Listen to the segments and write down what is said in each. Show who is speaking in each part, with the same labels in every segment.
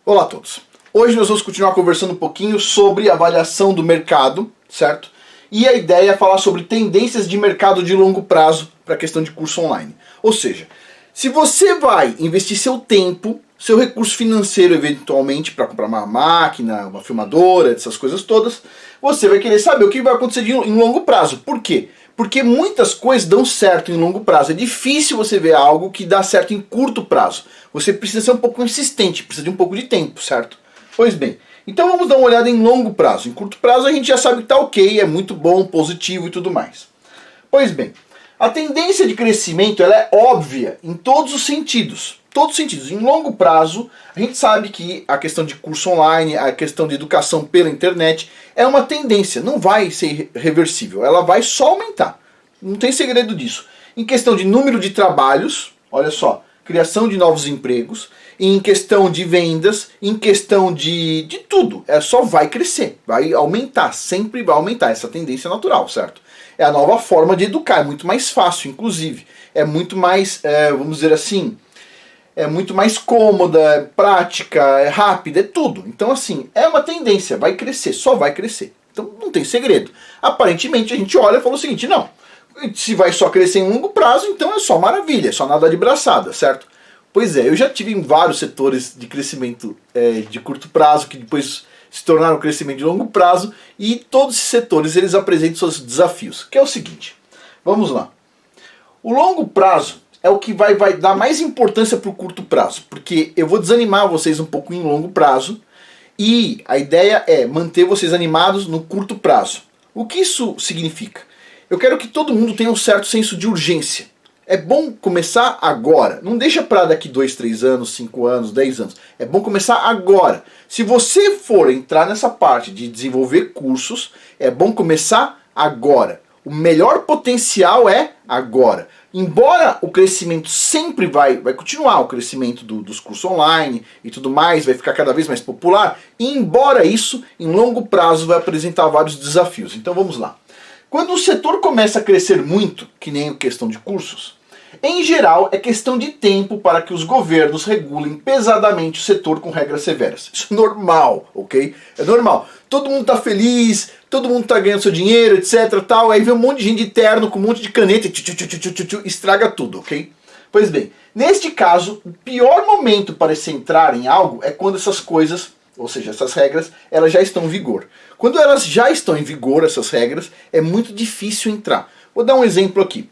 Speaker 1: Olá a todos. Hoje nós vamos continuar conversando um pouquinho sobre avaliação do mercado, certo? E a ideia é falar sobre tendências de mercado de longo prazo para a questão de curso online. Ou seja, se você vai investir seu tempo, seu recurso financeiro eventualmente para comprar uma máquina, uma filmadora, essas coisas todas, você vai querer saber o que vai acontecer em longo prazo. Por quê? Porque muitas coisas dão certo em longo prazo. É difícil você ver algo que dá certo em curto prazo. Você precisa ser um pouco insistente, precisa de um pouco de tempo, certo? Pois bem, então vamos dar uma olhada em longo prazo. Em curto prazo a gente já sabe que está ok, é muito bom, positivo e tudo mais. Pois bem, a tendência de crescimento ela é óbvia em todos os sentidos. Todos os sentidos. Em longo prazo, a gente sabe que a questão de curso online, a questão de educação pela internet é uma tendência, não vai ser reversível, ela vai só aumentar. Não tem segredo disso. Em questão de número de trabalhos, olha só, criação de novos empregos, em questão de vendas, em questão de tudo, só vai crescer, vai aumentar, sempre vai aumentar, essa tendência natural, certo? É a nova forma de educar, é muito mais fácil, inclusive, é muito mais, vamos dizer assim, é muito mais cômoda, é prática, é rápida, é tudo. Então assim, é uma tendência, vai crescer, só vai crescer. Então não tem segredo. Aparentemente a gente olha e fala o seguinte, não, se vai só crescer em longo prazo, então é só maravilha, é só nada de braçada, certo? Pois é, eu já tive em vários setores de crescimento de curto prazo, que depois se tornaram crescimento de longo prazo, e todos esses setores eles apresentam seus desafios, que é o seguinte, vamos lá. O longo prazo é o que vai dar mais importância para o curto prazo, porque eu vou desanimar vocês um pouco em longo prazo, e a ideia é manter vocês animados no curto prazo. O que isso significa? Eu quero que todo mundo tenha um certo senso de urgência. É bom começar agora. Não deixa para daqui 2, 3 anos, 5 anos, 10 anos. É bom começar agora. Se você for entrar nessa parte de desenvolver cursos, é bom começar agora. O melhor potencial é agora. Embora o crescimento sempre vai continuar, o crescimento dos cursos online e tudo mais, vai ficar cada vez mais popular, e embora isso, em longo prazo, vai apresentar vários desafios. Então vamos lá. Quando o setor começa a crescer muito, que nem a questão de cursos, em geral é questão de tempo para que os governos regulem pesadamente o setor com regras severas. Isso é normal, ok? É normal. Todo mundo está feliz, todo mundo está ganhando seu dinheiro, etc. Tal. Aí vem um monte de gente de terno com um monte de caneta e estraga tudo, ok? Pois bem, neste caso, o pior momento para se entrar em algo é quando essas coisas, ou seja, essas regras, elas já estão em vigor. Quando elas já estão em vigor, essas regras, é muito difícil entrar. Vou dar um exemplo aqui.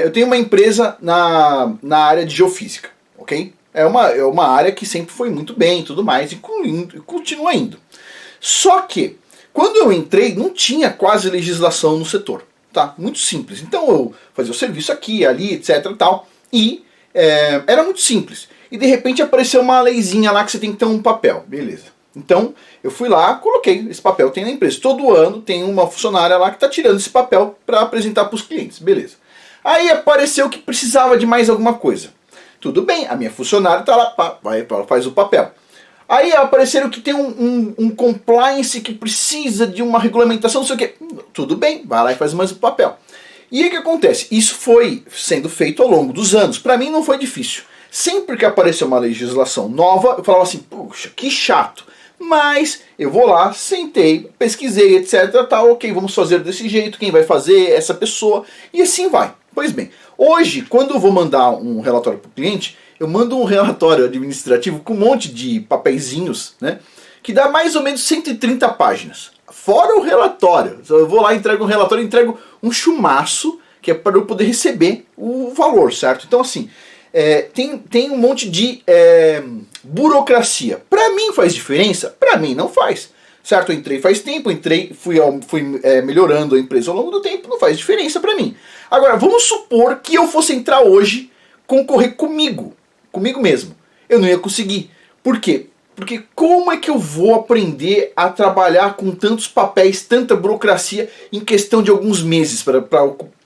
Speaker 1: Eu tenho uma empresa na área de geofísica, ok? É uma área que sempre foi muito bem e tudo mais, e continua indo. Só que, quando eu entrei, não tinha quase legislação no setor, tá? Muito simples. Então eu fazia o serviço aqui, ali, etc. Tal, e era muito simples. E de repente apareceu uma leizinha lá que você tem que ter um papel, beleza. Então eu fui lá, coloquei esse papel, tem na empresa. Todo ano tem uma funcionária lá que está tirando esse papel para apresentar para os clientes, beleza. Aí apareceu que precisava de mais alguma coisa. Tudo bem, a minha funcionária está lá, faz o papel. Aí apareceram que tem um compliance que precisa de uma regulamentação, não sei o quê. Tudo bem, vai lá e faz mais o papel. E aí o que acontece? Isso foi sendo feito ao longo dos anos. Para mim não foi difícil. Sempre que apareceu uma legislação nova, eu falava assim, puxa, que chato. Mas eu vou lá, sentei, pesquisei, etc. Tá, ok, vamos fazer desse jeito, quem vai fazer? Essa pessoa. E assim vai. Pois bem, hoje, quando eu vou mandar um relatório para o cliente, eu mando um relatório administrativo com um monte de papeizinhos, né? Que dá mais ou menos 130 páginas. Fora o relatório. Eu vou lá, entrego um relatório, entrego um chumaço, que é para eu poder receber o valor, certo? Então assim, tem um monte de burocracia. Para mim faz diferença? Para mim não faz. Certo? Eu entrei faz tempo, fui melhorando a empresa ao longo do tempo, não faz diferença para mim. Agora, vamos supor que eu fosse entrar hoje, concorrer comigo mesmo. Eu não ia conseguir. Por quê? Porque como é que eu vou aprender a trabalhar com tantos papéis, tanta burocracia em questão de alguns meses para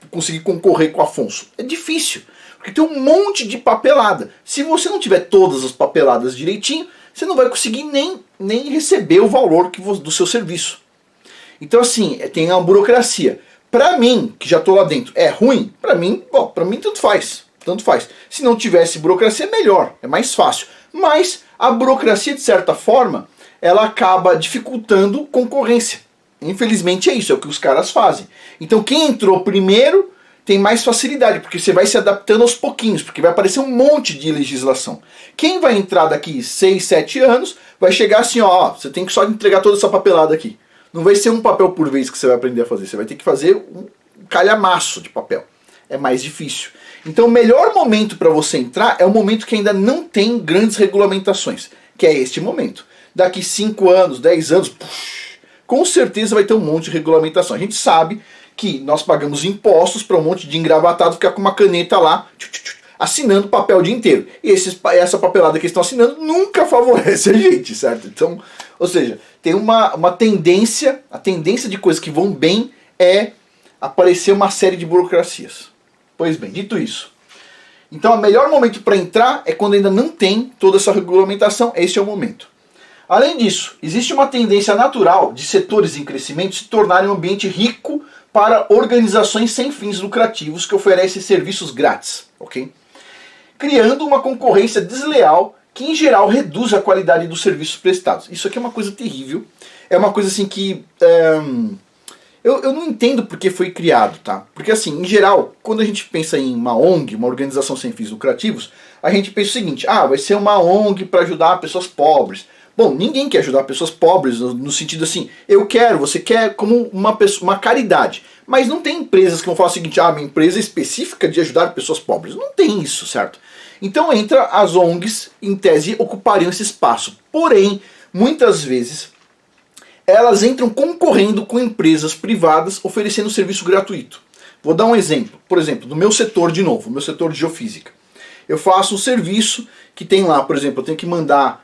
Speaker 1: conseguir concorrer com o Afonso? É difícil, porque tem um monte de papelada. Se você não tiver todas as papeladas direitinho, você não vai conseguir nem receber o valor do seu serviço. Então assim, tem uma burocracia. Para mim, que já estou lá dentro, é ruim? Para mim tanto faz. Se não tivesse burocracia, é melhor, é mais fácil. Mas A burocracia, de certa forma, ela acaba dificultando concorrência. Infelizmente é isso, é o que os caras fazem. Então quem entrou primeiro tem mais facilidade, porque você vai se adaptando aos pouquinhos, porque vai aparecer um monte de legislação. Quem vai entrar daqui 6, 7 anos, vai chegar assim, ó, você tem que só entregar toda essa papelada aqui. Não vai ser um papel por vez que você vai aprender a fazer, você vai ter que fazer um calhamaço de papel. É mais difícil. Então o melhor momento para você entrar é o momento que ainda não tem grandes regulamentações, que é este momento. Daqui 5 anos, 10 anos, com certeza vai ter um monte de regulamentação. A gente sabe que nós pagamos impostos para um monte de engravatado ficar com uma caneta lá, assinando papel o dia inteiro. E essa papelada que eles estão assinando nunca favorece a gente, certo? Então, ou seja, tem uma tendência, a tendência de coisas que vão bem é aparecer uma série de burocracias. Pois bem, dito isso, então o melhor momento para entrar é quando ainda não tem toda essa regulamentação, esse é o momento. Além disso, existe uma tendência natural de setores em crescimento se tornarem um ambiente rico para organizações sem fins lucrativos que oferecem serviços grátis, ok? Criando uma concorrência desleal que, em geral, reduz a qualidade dos serviços prestados. Isso aqui é uma coisa terrível, é uma coisa assim que... Eu não entendo porque foi criado, tá? Porque assim, em geral, quando a gente pensa em uma ONG, uma organização sem fins lucrativos, a gente pensa o seguinte, vai ser uma ONG para ajudar pessoas pobres. Bom, ninguém quer ajudar pessoas pobres no sentido assim, eu quero, você quer como uma caridade. Mas não tem empresas que vão falar o seguinte, minha empresa é específica de ajudar pessoas pobres. Não tem isso, certo? Então entra as ONGs, em tese, ocupariam esse espaço. Porém, muitas vezes, elas entram concorrendo com empresas privadas oferecendo serviço gratuito. Vou dar um exemplo. Por exemplo, no meu setor de novo, meu setor de geofísica. Eu faço um serviço que tem lá, por exemplo, eu tenho que mandar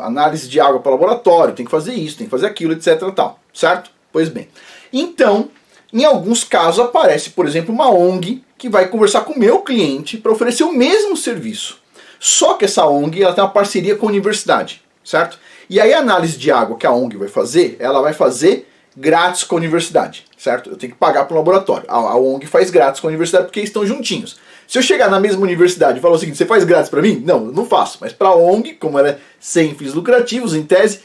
Speaker 1: análise de água para o laboratório, tenho que fazer isso, tenho que fazer aquilo, etc. Tal, certo? Pois bem. Então, em alguns casos aparece, por exemplo, uma ONG que vai conversar com o meu cliente para oferecer o mesmo serviço. Só que essa ONG ela tem uma parceria com a universidade, certo? E aí a análise de água que a ONG vai fazer, ela vai fazer grátis com a universidade, certo? Eu tenho que pagar para o laboratório. A ONG faz grátis com a universidade porque eles estão juntinhos. Se eu chegar na mesma universidade e falar o seguinte, você faz grátis para mim? Não, eu não faço. Mas para a ONG, como ela é sem fins lucrativos, em tese,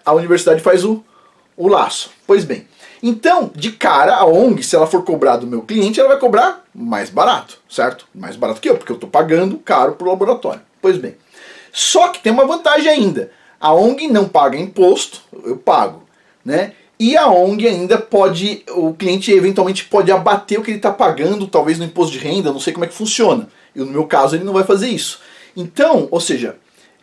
Speaker 1: a universidade faz o laço. Pois bem, então, de cara, a ONG, se ela for cobrar do meu cliente, ela vai cobrar mais barato, certo? Mais barato que eu, porque eu estou pagando caro para o laboratório. Pois bem, só que tem uma vantagem ainda. A ONG não paga imposto, eu pago, né? E a ONG ainda pode, o cliente eventualmente pode abater o que ele está pagando, talvez no imposto de renda, não sei como é que funciona. E no meu caso ele não vai fazer isso. Então, ou seja,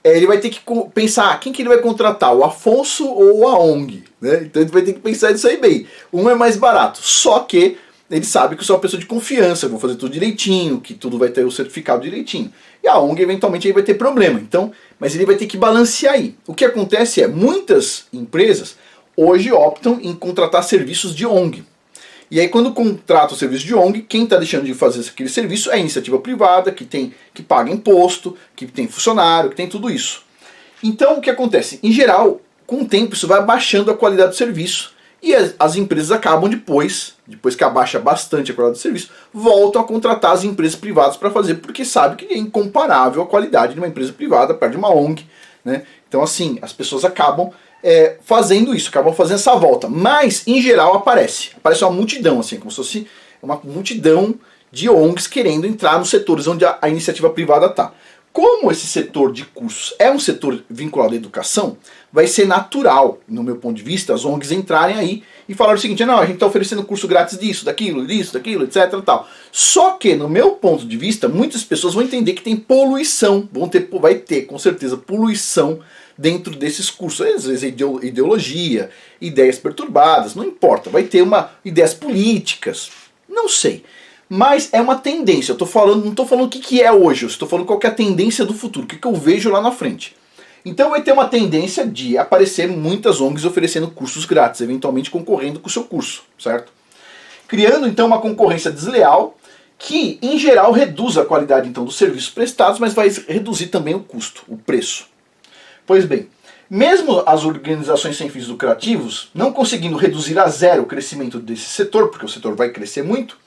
Speaker 1: ele vai ter que pensar quem que ele vai contratar, o Afonso ou a ONG, né? Então ele vai ter que pensar nisso aí bem. Um é mais barato, só que ele sabe que eu sou uma pessoa de confiança, eu vou fazer tudo direitinho, que tudo vai ter o certificado direitinho. E a ONG eventualmente aí vai ter problema, então, mas ele vai ter que balancear aí. O que acontece é, muitas empresas hoje optam em contratar serviços de ONG. E aí quando contrata o serviço de ONG, quem está deixando de fazer aquele serviço é a iniciativa privada, que paga imposto, que tem funcionário, que tem tudo isso. Então o que acontece? Em geral, com o tempo isso vai abaixando a qualidade do serviço e as empresas acabam depois que abaixa bastante a qualidade do serviço, voltam a contratar as empresas privadas para fazer, porque sabe que é incomparável a qualidade de uma empresa privada perto de uma ONG, né? Então assim, as pessoas acabam fazendo isso, acabam fazendo essa volta. Mas, em geral, aparece uma multidão, assim, como se fosse uma multidão de ONGs querendo entrar nos setores onde a iniciativa privada está. Como esse setor de cursos é um setor vinculado à educação, vai ser natural, no meu ponto de vista, as ONGs entrarem aí e falar o seguinte, não, a gente está oferecendo curso grátis disso, daquilo, etc. Tal. Só que, no meu ponto de vista, muitas pessoas vão entender que tem poluição, vai ter, com certeza, poluição dentro desses cursos, às vezes ideologia, ideias perturbadas, não importa, vai ter ideias políticas, não sei. Mas é uma tendência, não estou falando o que é hoje, eu estou falando qual que é a tendência do futuro, o que eu vejo lá na frente. Então vai ter uma tendência de aparecer muitas ONGs oferecendo cursos grátis, eventualmente concorrendo com o seu curso, certo? Criando então uma concorrência desleal, que em geral reduz a qualidade então dos serviços prestados, mas vai reduzir também o custo, o preço. Pois bem, mesmo as organizações sem fins lucrativos, não conseguindo reduzir a zero o crescimento desse setor, porque o setor vai crescer muito,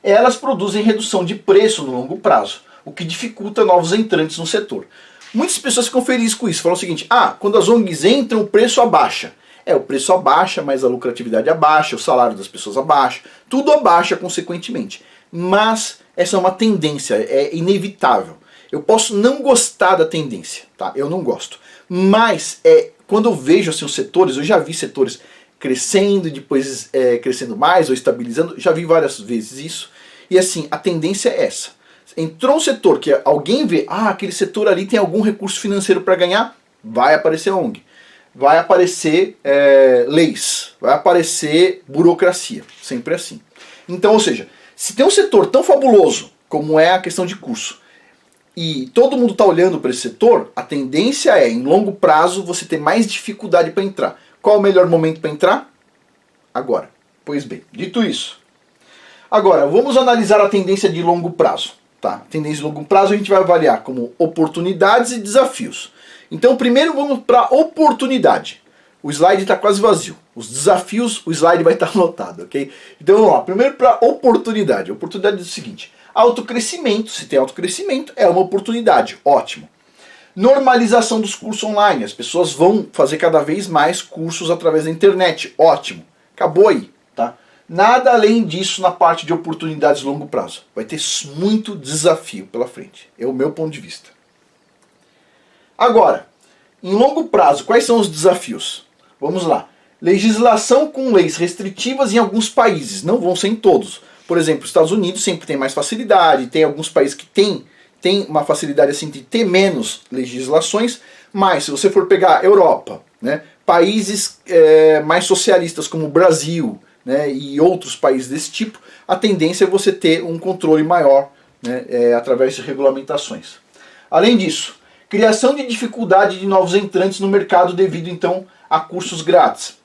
Speaker 1: elas produzem redução de preço no longo prazo, o que dificulta novos entrantes no setor. Muitas pessoas ficam felizes com isso, falam o seguinte, quando as ONGs entram, o preço abaixa. O preço abaixa, mas a lucratividade abaixa, o salário das pessoas abaixa, tudo abaixa consequentemente. Mas essa é uma tendência, é inevitável. Eu posso não gostar da tendência, tá? Eu não gosto. Mas quando eu vejo assim, os setores, eu já vi setores crescendo e depois crescendo mais ou estabilizando, já vi várias vezes isso. E assim, a tendência é essa. Entrou um setor que alguém vê, aquele setor ali tem algum recurso financeiro para ganhar, vai aparecer ONG. Vai aparecer leis, vai aparecer burocracia, sempre assim. Então, ou seja, se tem um setor tão fabuloso como é a questão de curso, e todo mundo está olhando para esse setor, a tendência é, em longo prazo, você ter mais dificuldade para entrar. Qual é o melhor momento para entrar? Agora. Pois bem, dito isso. Agora, vamos analisar a tendência de longo prazo. Tá? Tendência de longo prazo a gente vai avaliar como oportunidades e desafios. Então primeiro vamos para a oportunidade. O slide está quase vazio. Os desafios, o slide vai estar anotado, ok? Então vamos lá. Primeiro para a oportunidade. A oportunidade é o seguinte. Autocrescimento, se tem autocrescimento, é uma oportunidade. Ótimo. Normalização dos cursos online. As pessoas vão fazer cada vez mais cursos através da internet. Ótimo. Acabou aí, tá? Nada além disso na parte de oportunidades de longo prazo. Vai ter muito desafio pela frente. É o meu ponto de vista. Agora, em longo prazo, quais são os desafios? Vamos lá. Legislação com leis restritivas em alguns países, não vão ser em todos. Por exemplo, os Estados Unidos sempre tem mais facilidade, tem alguns países que tem uma facilidade assim de ter menos legislações, mas se você for pegar a Europa, né, países mais socialistas como o Brasil, né, e outros países desse tipo, a tendência é você ter um controle maior, né, através de regulamentações. Além disso, criação de dificuldade de novos entrantes no mercado devido, então, a cursos grátis.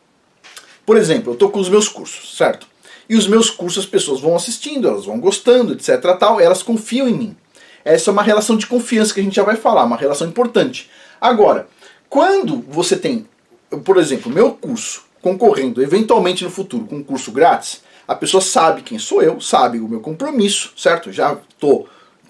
Speaker 1: Por exemplo, eu estou com os meus cursos, certo? E os meus cursos as pessoas vão assistindo, elas vão gostando, etc. Tal, elas confiam em mim. Essa é uma relação de confiança que a gente já vai falar, uma relação importante. Agora, quando você tem, por exemplo, meu curso concorrendo eventualmente no futuro com um curso grátis, a pessoa sabe quem sou eu, sabe o meu compromisso, certo?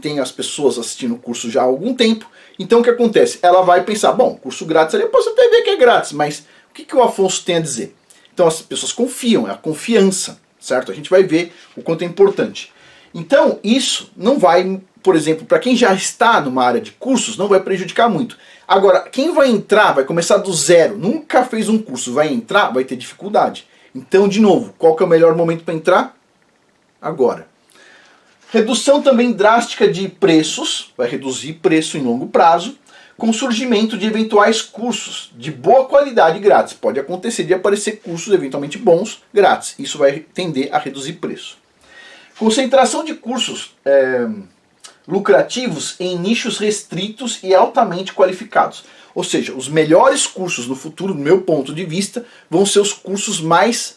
Speaker 1: Tenho as pessoas assistindo o curso já há algum tempo. Então o que acontece? Ela vai pensar, bom, curso grátis ali, eu posso até ver que é grátis, mas o que o Afonso tem a dizer? Então as pessoas confiam, é a confiança, certo? A gente vai ver o quanto é importante. Então isso não vai, por exemplo, para quem já está numa área de cursos, não vai prejudicar muito. Agora, quem vai entrar, vai começar do zero, nunca fez um curso, vai entrar, vai ter dificuldade. Então, de novo, qual que é o melhor momento para entrar? Agora. Redução também drástica de preços, vai reduzir preço em longo prazo, com surgimento de eventuais cursos de boa qualidade grátis. Pode acontecer de aparecer cursos eventualmente bons grátis. Isso vai tender a reduzir preço. Concentração de cursos lucrativos em nichos restritos e altamente qualificados. Ou seja, os melhores cursos no futuro, do meu ponto de vista, vão ser os cursos mais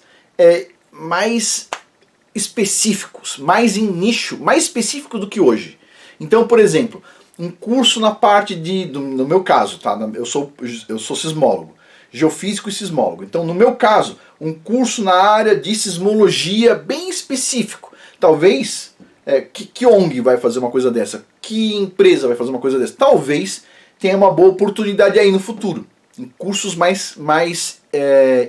Speaker 1: específicos, mais em nicho, mais específico do que hoje. Então, por exemplo, um curso na parte no meu caso, tá? Eu sou sismólogo, geofísico e sismólogo. Então, no meu caso, um curso na área de sismologia bem específico. Talvez, que ONG vai fazer uma coisa dessa? Que empresa vai fazer uma coisa dessa? Talvez tenha uma boa oportunidade aí no futuro, em cursos mais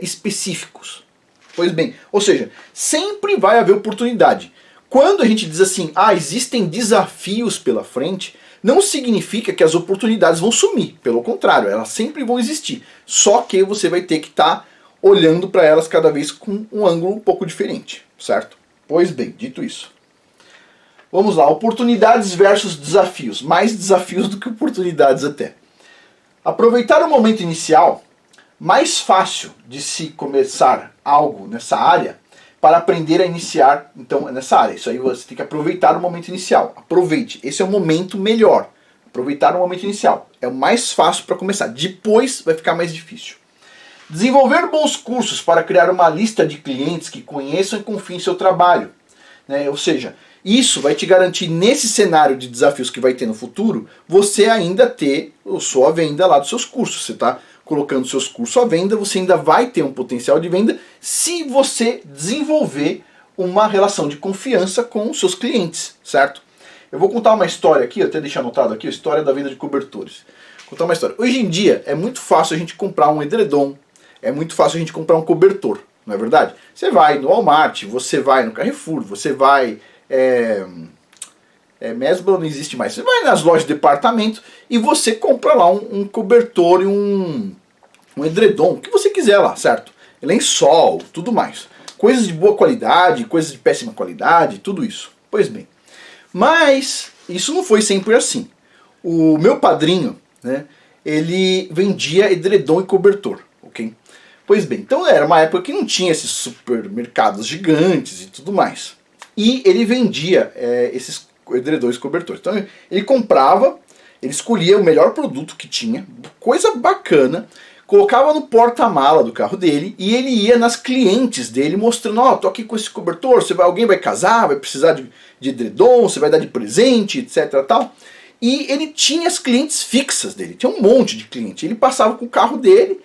Speaker 1: específicos. Pois bem, ou seja, sempre vai haver oportunidade. Quando a gente diz assim, existem desafios pela frente, não significa que as oportunidades vão sumir. Pelo contrário, elas sempre vão existir. Só que você vai ter que estar olhando para elas cada vez com um ângulo um pouco diferente, certo? Pois bem, dito isso. Vamos lá, oportunidades versus desafios. Mais desafios do que oportunidades até. Aproveitar o momento inicial, mais fácil de se começar algo nessa área, para aprender a iniciar então nessa área. Isso aí você tem que aproveitar o momento inicial. Aproveite, esse é o momento melhor. Aproveitar o momento inicial. É o mais fácil para começar. Depois vai ficar mais difícil. Desenvolver bons cursos para criar uma lista de clientes que conheçam e confiem em seu trabalho. Ou seja, isso vai te garantir, nesse cenário de desafios que vai ter no futuro, você ainda ter a sua venda lá dos seus cursos. Você está colocando seus cursos à venda, você ainda vai ter um potencial de venda se você desenvolver uma relação de confiança com os seus clientes, certo? Eu vou contar uma história aqui, até deixar anotado aqui, a história da venda de cobertores. contar uma história. Hoje em dia é muito fácil a gente comprar um edredom, é muito fácil a gente comprar um cobertor, não é verdade? Você vai no Walmart, você vai no Carrefour, você vai... Mesbla não existe mais. Você vai nas lojas de departamento e você compra lá um cobertor e um edredom, o que você quiser lá, certo? Lençol, tudo mais. Coisas de boa qualidade, coisas de péssima qualidade, tudo isso. Pois bem. Mas isso não foi sempre assim. O meu padrinho, né, ele vendia edredom e cobertor, ok? Pois bem, então era uma época que não tinha esses supermercados gigantes e tudo mais. E ele vendia esses edredons e cobertores. Então ele comprava, ele escolhia o melhor produto que tinha, coisa bacana, colocava no porta-mala do carro dele e ele ia nas clientes dele mostrando, ó, tô aqui com esse cobertor, alguém vai casar, vai precisar de edredom, você vai dar de presente, etc, tal. E ele tinha as clientes fixas dele, tinha um monte de cliente. Ele passava com o carro dele,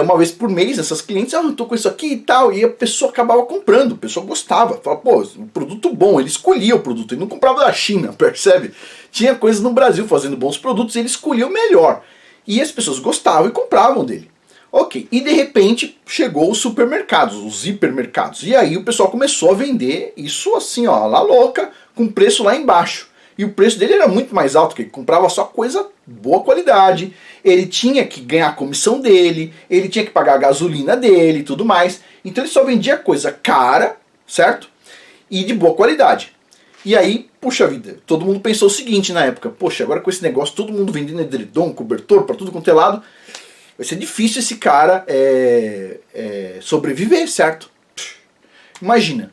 Speaker 1: uma vez por mês, essas clientes, eu tô com isso aqui e tal, e a pessoa acabava comprando, a pessoa gostava, falava, pô, um produto bom, ele escolhia o produto, ele não comprava da China, percebe? Tinha coisas no Brasil fazendo bons produtos, ele escolhia o melhor. E as pessoas gostavam e compravam dele. Ok, e de repente chegou os supermercados, os hipermercados, e aí o pessoal começou a vender isso assim, ó, lá louca, com preço lá embaixo. E o preço dele era muito mais alto, porque ele comprava só coisa boa qualidade, ele tinha que ganhar a comissão dele, ele tinha que pagar a gasolina dele e tudo mais. Então ele só vendia coisa cara, certo? E de boa qualidade. E aí, puxa vida, todo mundo pensou o seguinte na época, poxa, agora com esse negócio, todo mundo vendendo edredom, cobertor, para tudo quanto é lado, vai ser difícil esse cara sobreviver, certo? Imagina.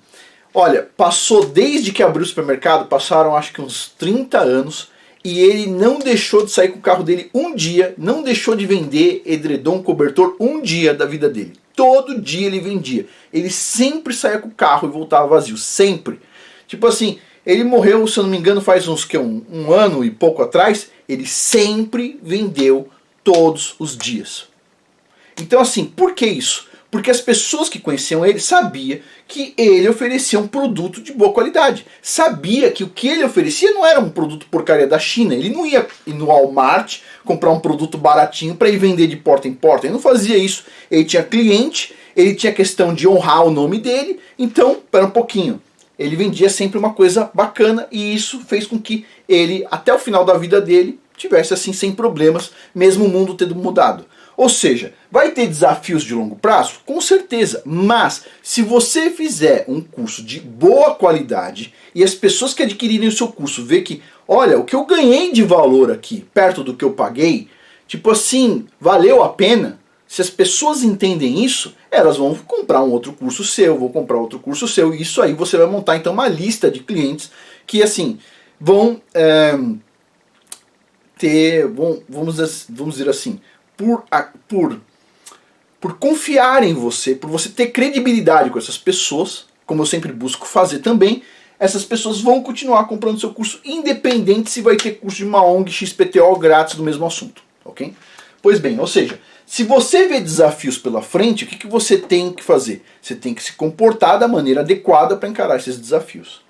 Speaker 1: Olha, passou desde que abriu o supermercado, passaram acho que uns 30 anos, e ele não deixou de sair com o carro dele um dia, não deixou de vender edredom, cobertor um dia da vida dele. Todo dia ele vendia. Ele sempre saía com o carro e voltava vazio, sempre. Tipo assim, ele morreu, se eu não me engano, faz uns um ano e pouco atrás, ele sempre vendeu todos os dias. Então assim, por que isso? Porque as pessoas que conheciam ele sabiam que ele oferecia um produto de boa qualidade. Sabia que o que ele oferecia não era um produto porcaria da China. Ele não ia no Walmart comprar um produto baratinho para ir vender de porta em porta. Ele não fazia isso. Ele tinha cliente, ele tinha questão de honrar o nome dele. Então, espera um pouquinho. Ele vendia sempre uma coisa bacana e isso fez com que ele, até o final da vida dele, tivesse assim sem problemas, mesmo o mundo tendo mudado. Ou seja, vai ter desafios de longo prazo? Com certeza, mas se você fizer um curso de boa qualidade e as pessoas que adquirirem o seu curso vê que, olha, o que eu ganhei de valor aqui, perto do que eu paguei, tipo assim, valeu a pena, se as pessoas entendem isso, elas vão comprar um outro curso seu, vão comprar outro curso seu, e isso aí você vai montar então uma lista de clientes que assim, vão vamos dizer assim, por confiar em você, por você ter credibilidade com essas pessoas, como eu sempre busco fazer também, essas pessoas vão continuar comprando seu curso, independente se vai ter curso de uma ONG XPTO grátis do mesmo assunto, ok? Pois bem, ou seja, se você vê desafios pela frente, o que você tem que fazer? Você tem que se comportar da maneira adequada para encarar esses desafios.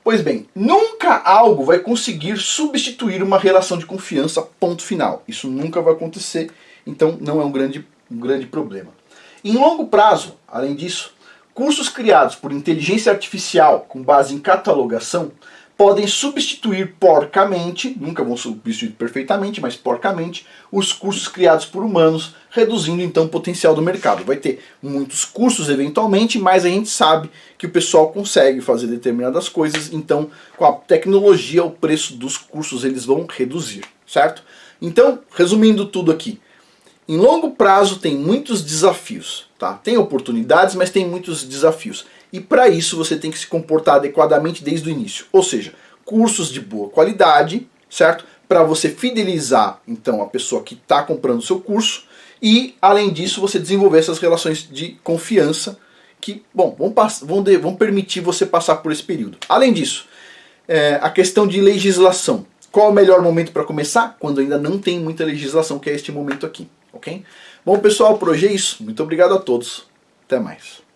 Speaker 1: Pois bem, nunca algo vai conseguir substituir uma relação de confiança, ponto final. Isso nunca vai acontecer, então não é um grande problema. Em longo prazo, além disso, cursos criados por inteligência artificial com base em catalogação podem substituir porcamente, nunca vão substituir perfeitamente, mas porcamente, os cursos criados por humanos, reduzindo então o potencial do mercado. Vai ter muitos cursos eventualmente, mas a gente sabe que o pessoal consegue fazer determinadas coisas, então com a tecnologia o preço dos cursos eles vão reduzir, certo? Então, resumindo tudo aqui, em longo prazo tem muitos desafios, tá? Tem oportunidades, mas tem muitos desafios. E para isso você tem que se comportar adequadamente desde o início. Ou seja, cursos de boa qualidade, certo? Para você fidelizar então a pessoa que está comprando o seu curso. E além disso você desenvolver essas relações de confiança que, bom, vão permitir você passar por esse período. Além disso, a questão de legislação. Qual é o melhor momento para começar? Quando ainda não tem muita legislação, que é este momento aqui. Ok? Bom pessoal, por hoje é isso. Muito obrigado a todos. Até mais.